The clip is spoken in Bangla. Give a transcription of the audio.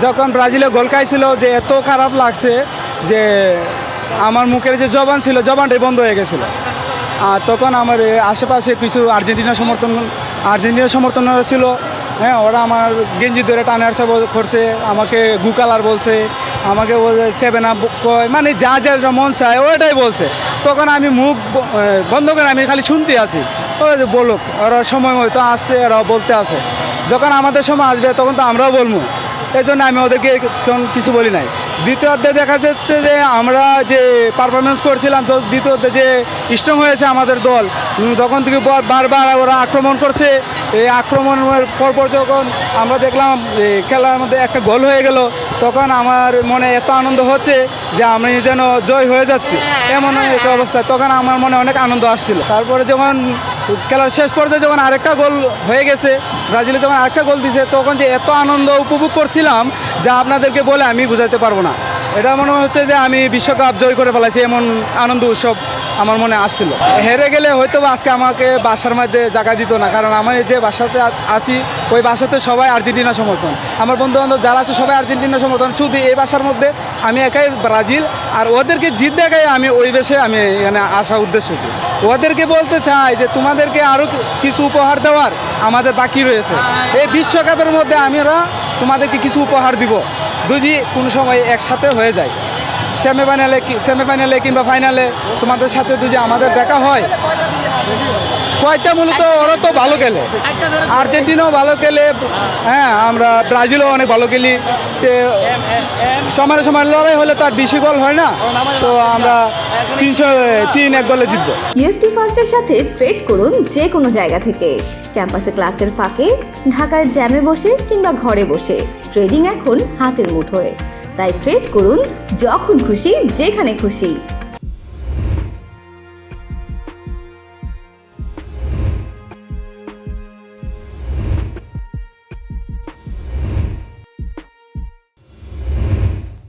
যখন ব্রাজিলে গোল খাইছিল যে এত খারাপ লাগছে যে আমার মুখের যে জবান ছিল জবানটাই বন্ধ হয়ে গেছিলো। আর তখন আমার আশেপাশে কিছু আর্জেন্টিনা সমর্থনরা ছিল। হ্যাঁ, ওরা আমার গেঞ্জি ধরে টানে আসা করছে, আমাকে গুকালার বলছে, আমাকে বলছে চেবে না কয়, মানে যা যা মন চায় ওটাই বলছে। তখন আমি মুখ বন্ধ করে আমি খালি শুনতে আসি, ওরা যে বলুক, ওরা সময় হয়তো আসছে, ওরা বলতে আসে। যখন আমাদের সময় আসবে তখন তো আমরাও বলবো, এই জন্য আমি ওদেরকে কিছু বলি নাই। দ্বিতীয় অধ্যায়ে দেখা যাচ্ছে যে আমরা যে পারফরমেন্স করছিলাম, তো দ্বিতীয় অধ্যায়ে যে স্ট্রং হয়েছে আমাদের দল, তখন থেকে বারবার ওরা আক্রমণ করছে। এই আক্রমণের পরপর যখন আমরা দেখলাম খেলার মধ্যে একটা গোল হয়ে গেল, তখন আমার মনে এত আনন্দ হচ্ছে যে আমি যেন জয় হয়ে যাচ্ছি, এমন একটা অবস্থা। তখন আমার মনে অনেক আনন্দ আসছিল। তারপরে যখন খেলার শেষ পর্যায়ে যখন আরেকটা গোল হয়ে গেছে, ব্রাজিলে যখন আরেকটা গোল দিছে, তখন যে এত আনন্দ উপভোগ করছিলাম যা আপনাদেরকে বলে আমি বোঝাতে পারবো না। এটা মনে হচ্ছে যে আমি বিশ্বকাপ জয় করে ফেলাইছি, এমন আনন্দ উৎসব আমার মনে আসছিল। হেরে গেলে হয়তো আজকে আমাকে বাসার মধ্যে জায়গা দিত না, কারণ আমি যে বাসাতে আছি ওই বাসাতে সবাই আর্জেন্টিনা সমর্থন, আমার বন্ধুবান্ধব যারা আছে সবাই আর্জেন্টিনা সমর্থন। শুধু এই বাসার মধ্যে আমি একাই ব্রাজিল, আর ওদেরকে জিত দেখাই আমি ওই বেশে আমি এখানে আসা উদ্দেশ্য কি। ওদেরকে বলতে চাই যে তোমাদেরকে আরও কিছু উপহার দেওয়ার আমাদের বাকি রয়েছে। এই বিশ্বকাপের মধ্যে আমরা তোমাদেরকে কিছু উপহার দিব, যদি কোনো সময় একসাথে হয়ে যায় সেমিফাইনালে কিংবা ফাইনালে তোমাদের সাথে যদি আমাদের দেখা হয়। কয়টা মূলত ওরা তো ভালো খেলে, আর্জেন্টিনাও ভালো খেলে, হ্যাঁ আমরা ব্রাজিলও অনেক ভালো খেলি। সময় লড়াই হলে তো আর বেশি গোল হয় না, তো আমরা 3-1 গোলে জিতবো। ইউএফটি ফার্স্টের সাথে ট্রেড করুন যে কোনো জায়গা থেকে, ক্যাম্পাসে ক্লাসের ফাঁকে, ঢাকার জ্যামে বসে কিংবা ঘরে বসে। ট্রেডিং এখন হাতের মুঠোয়, তাই ট্রেড করুন যখন খুশি যেখানে খুশি।